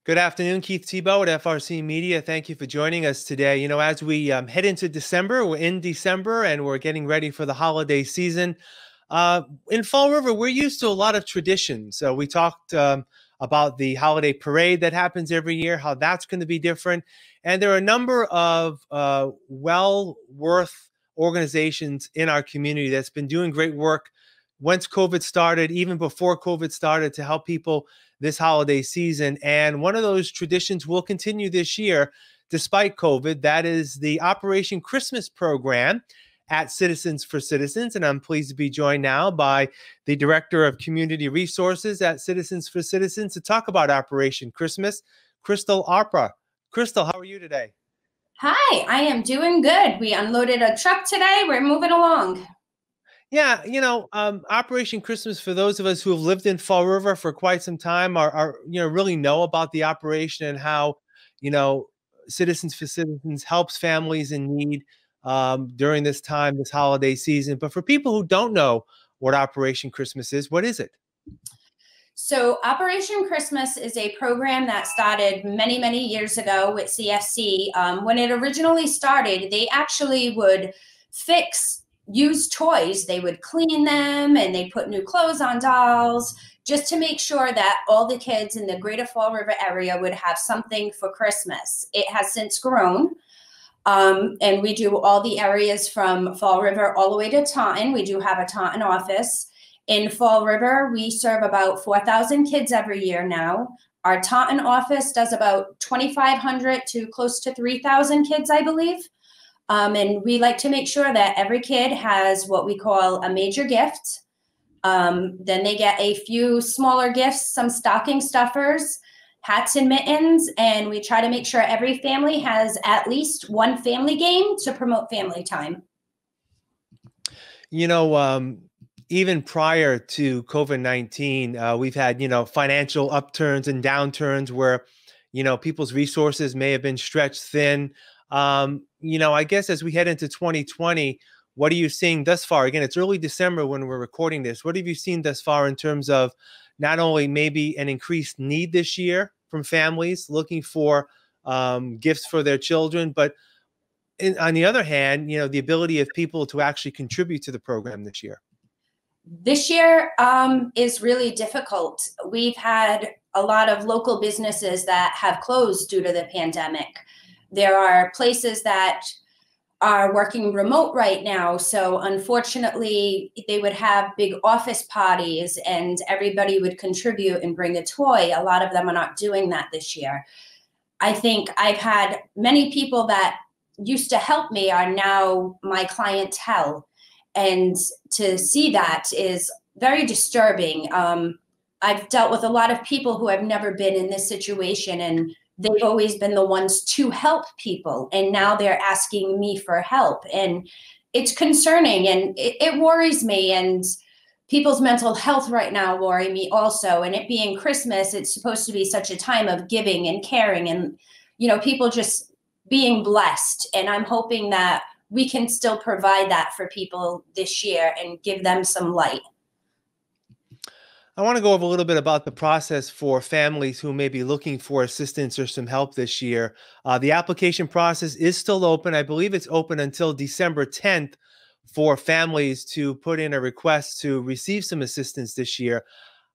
Good afternoon, Keith Tebow at FRCMedia. Thank you for joining us today. As we head into December, we're in December and we're getting ready for the holiday season. In Fall River, we're used to a lot of traditions. We talked about the holiday parade that happens every year, how that's going to be different. And there are a number of well-worth organizations in our community that's been doing great work once COVID started, even before COVID started, to help people this holiday season. And one of those traditions will continue this year, despite COVID. That is the Operation Christmas program at Citizens for Citizens. And I'm pleased to be joined now by the Director of Community Resources at Citizens for Citizens to talk about Operation Christmas, Crystal Arpa. Crystal, how are you today? Hi, I am doing good. We unloaded a truck today. We're moving along. Yeah, Operation Christmas, for those of us who have lived in Fall River for quite some time, are really know about the operation and how, Citizens for Citizens helps families in need during this time, this holiday season. But for people who don't know what Operation Christmas is, what is it? So Operation Christmas is a program that started many, many years ago with CFC. When it originally started, they actually would fix used toys. They would clean them and they put new clothes on dolls just to make sure that all the kids in the greater Fall River area would have something for Christmas. It has since grown. And we do all the areas from Fall River all the way to Taunton. We do have a Taunton office. In Fall River, we serve about 4,000 kids every year now. Our Taunton office does about 2,500 to close to 3,000 kids, I believe. And we like to make sure that every kid has what we call a major gift. Then they get a few smaller gifts, some stocking stuffers, hats and mittens, and we try to make sure every family has at least one family game to promote family time. Even prior to COVID-19, we've had, financial upturns and downturns where, people's resources may have been stretched thin. I guess as we head into 2020, what are you seeing thus far? Again, it's early December when we're recording this. What have you seen thus far in terms of not only maybe an increased need this year from families looking for gifts for their children, but on the other hand, the ability of people to actually contribute to the program this year? This year is really difficult. We've had a lot of local businesses that have closed due to the pandemic. There are places that are working remote right now. So unfortunately, they would have big office parties and everybody would contribute and bring a toy. A lot of them are not doing that this year. I think I've had many people that used to help me are now my clientele. And to see that is very disturbing. I've dealt with a lot of people who have never been in this situation, and they've always been the ones to help people. And now they're asking me for help. And it's concerning and it worries me. And people's mental health right now worry me also. And it being Christmas, it's supposed to be such a time of giving and caring and, people just being blessed. And I'm hoping that we can still provide that for people this year and give them some light. I want to go over a little bit about the process for families who may be looking for assistance or some help this year. The application process is still open. I believe it's open until December 10th for families to put in a request to receive some assistance this year.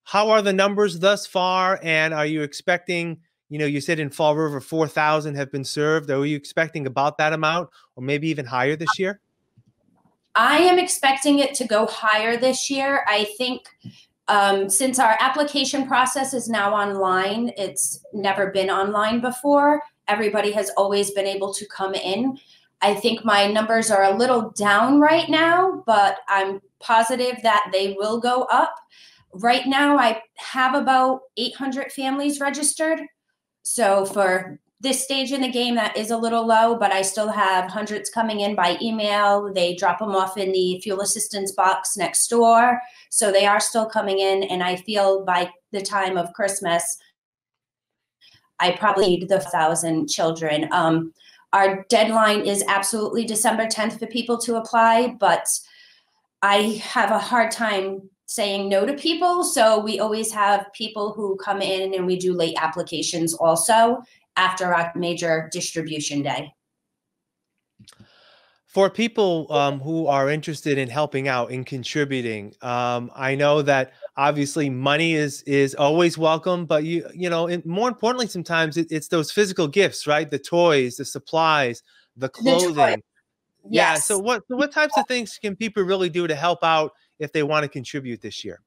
How are the numbers thus far? And are you expecting, you said in Fall River 4,000 have been served. Are you expecting about that amount or maybe even higher this year? I am expecting it to go higher this year. I think since our application process is now online, it's never been online before. Everybody has always been able to come in. I think my numbers are a little down right now, but I'm positive that they will go up. Right now, I have about 800 families registered. So for this stage in the game, that is a little low, but I still have hundreds coming in by email. They drop them off in the fuel assistance box next door. So they are still coming in. And I feel by the time of Christmas, I probably need the 1,000 children. Our deadline is absolutely December 10th for people to apply, but I have a hard time saying no to people. So we always have people who come in, and we do late applications also after our major distribution day. For people who are interested in helping out and contributing, I know that obviously money is always welcome, but more importantly, sometimes it's those physical gifts, right? The toys, the supplies, the The toy, clothing. Yeah. So yes. what types of things can people really do to help out if they want to contribute this year?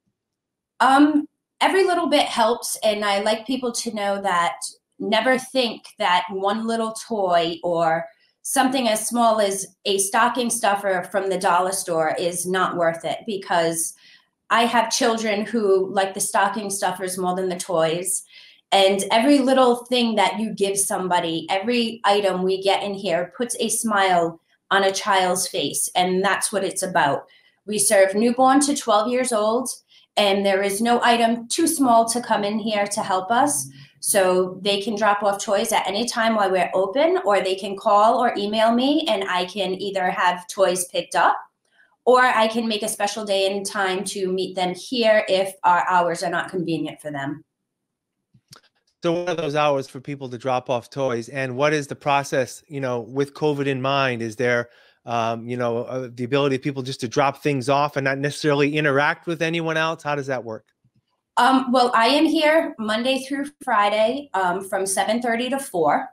Every little bit helps, and I like people to know that never think that one little toy or something as small as a stocking stuffer from the dollar store is not worth it, because I have children who like the stocking stuffers more than the toys. And every little thing that you give somebody, every item we get in here puts a smile on a child's face. And that's what it's about. We serve newborn to 12 years old, and there is no item too small to come in here to help us. So they can drop off toys at any time while we're open, or they can call or email me, and I can either have toys picked up, or I can make a special day and time to meet them here if our hours are not convenient for them. So what are those hours for people to drop off toys, and what is the process, with COVID in mind? Is there, the ability of people just to drop things off and not necessarily interact with anyone else? How does that work? Well, I am here Monday through Friday from 7:30 to 4.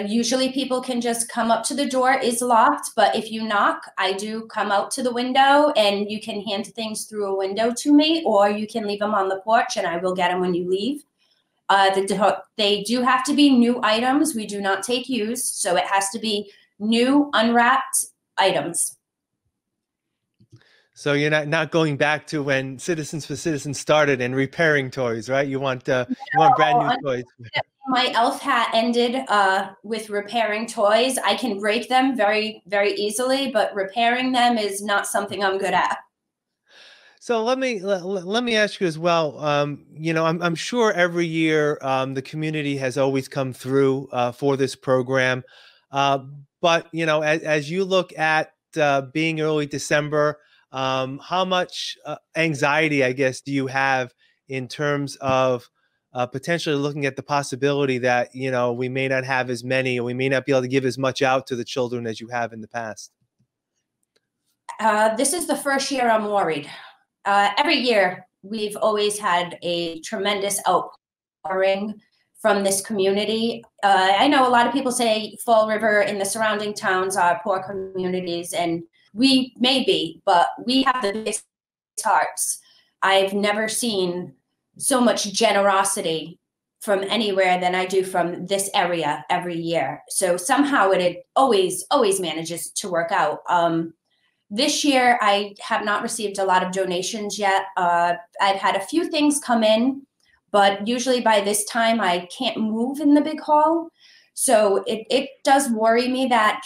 Usually people can just come up to the door, is locked, but if you knock, I do come out to the window, and you can hand things through a window to me, or you can leave them on the porch and I will get them when you leave. They do have to be new items. We do not take used, so it has to be new, unwrapped items. So you're not going back to when Citizens for Citizens started and repairing toys, right? You want brand new toys. My elf hat ended with repairing toys. I can break them very, very easily, but repairing them is not something I'm good at. So let me ask you as well. I'm sure every year the community has always come through for this program, but as you look at being early December, how much anxiety, I guess, do you have in terms of potentially looking at the possibility that we may not have as many, or we may not be able to give as much out to the children as you have in the past? This is the first year I'm worried. Every year, we've always had a tremendous outpouring from this community. I know a lot of people say Fall River and the surrounding towns are poor communities, and we may be, but we have the biggest hearts. I've never seen so much generosity from anywhere than I do from this area every year. So somehow it always manages to work out. This year, I have not received a lot of donations yet. I've had a few things come in, but usually by this time I can't move in the big hall. So it does worry me that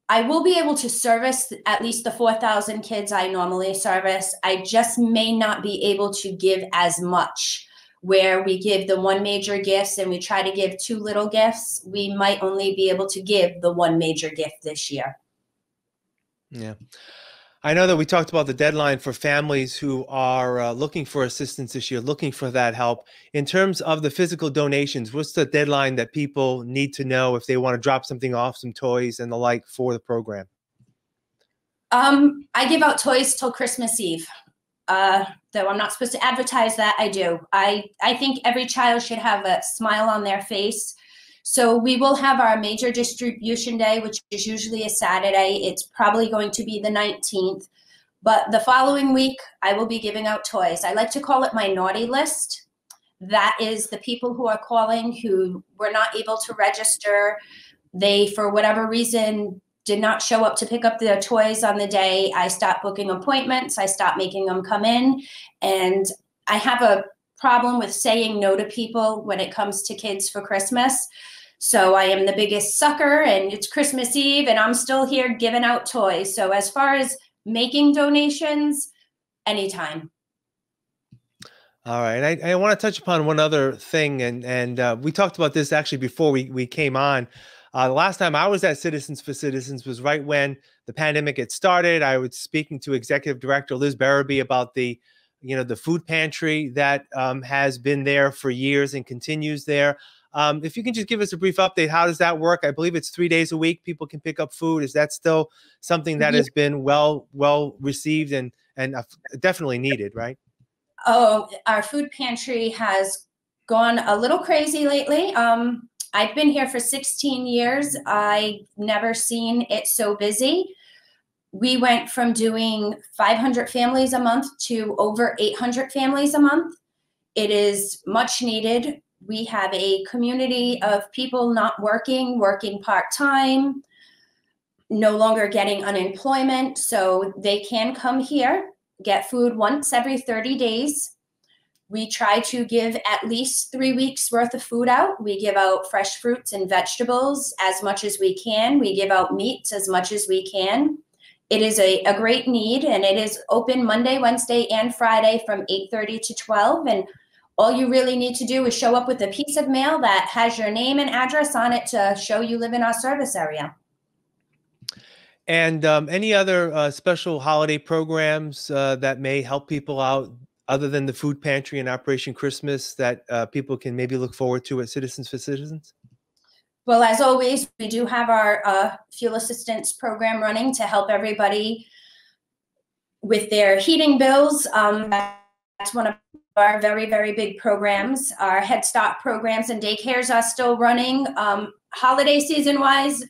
I will be able to service at least the 4,000 kids I normally service. I just may not be able to give as much. Where we give the one major gifts and we try to give two little gifts, we might only be able to give the one major gift this year. Yeah. I know that we talked about the deadline for families who are looking for assistance this year, looking for that help. In terms of the physical donations, what's the deadline that people need to know if they want to drop something off, some toys and the like for the program? I give out toys till Christmas Eve. Though I'm not supposed to advertise that, I do. I think every child should have a smile on their face. So we will have our major distribution day, which is usually a Saturday. It's probably going to be the 19th. But the following week, I will be giving out toys. I like to call it my naughty list. That is the people who are calling who were not able to register. They, for whatever reason, did not show up to pick up their toys on the day. I stopped booking appointments. I stopped making them come in. And I have a problem with saying no to people when it comes to kids for Christmas. So I am the biggest sucker, and it's Christmas Eve and I'm still here giving out toys. So as far as making donations, anytime. All right. I want to touch upon one other thing, and we talked about this actually before we came on. The last time I was at Citizens for Citizens was right when the pandemic had started. I was speaking to Executive Director Liz Barabee about the food pantry that has been there for years and continues there. If you can just give us a brief update, how does that work? I believe it's 3 days a week. People can pick up food. Is that still something that has been well received and definitely needed, right? Oh, our food pantry has gone a little crazy lately. I've been here for 16 years. I've never seen it so busy. We went from doing 500 families a month to over 800 families a month. It is much needed. We have a community of people not working part-time, no longer getting unemployment, so they can come here, get food once every 30 days. We try to give at least 3 weeks worth of food out. We give out fresh fruits and vegetables as much as we can. We give out meats as much as we can. It is a great need, and it is open Monday, Wednesday, and Friday from 8:30 to 12. And all you really need to do is show up with a piece of mail that has your name and address on it to show you live in our service area. And any other special holiday programs that may help people out other than the food pantry and Operation Christmas that people can maybe look forward to at Citizens for Citizens? Well, as always, we do have our fuel assistance program running to help everybody with their heating bills. That's one of our very, very big programs. Our Head Start programs and daycares are still running. Holiday season wise,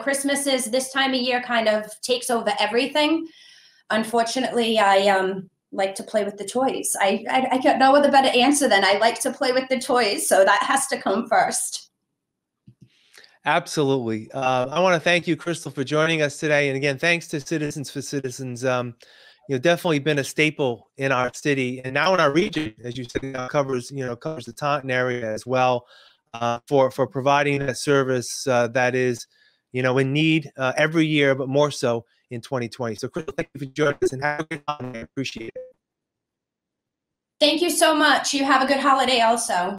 Christmas is this time of year kind of takes over everything. Unfortunately, I like to play with the toys. I got no other better answer than I like to play with the toys. So that has to come first. Absolutely. I want to thank you, Crystal, for joining us today. And again, thanks to Citizens for Citizens. Definitely been a staple in our city and now in our region, as you said, covers the Taunton area as well, for providing a service that is, in need every year, but more so in 2020. So, Crystal, thank you for joining us and have a good holiday. I appreciate it. Thank you so much. You have a good holiday also.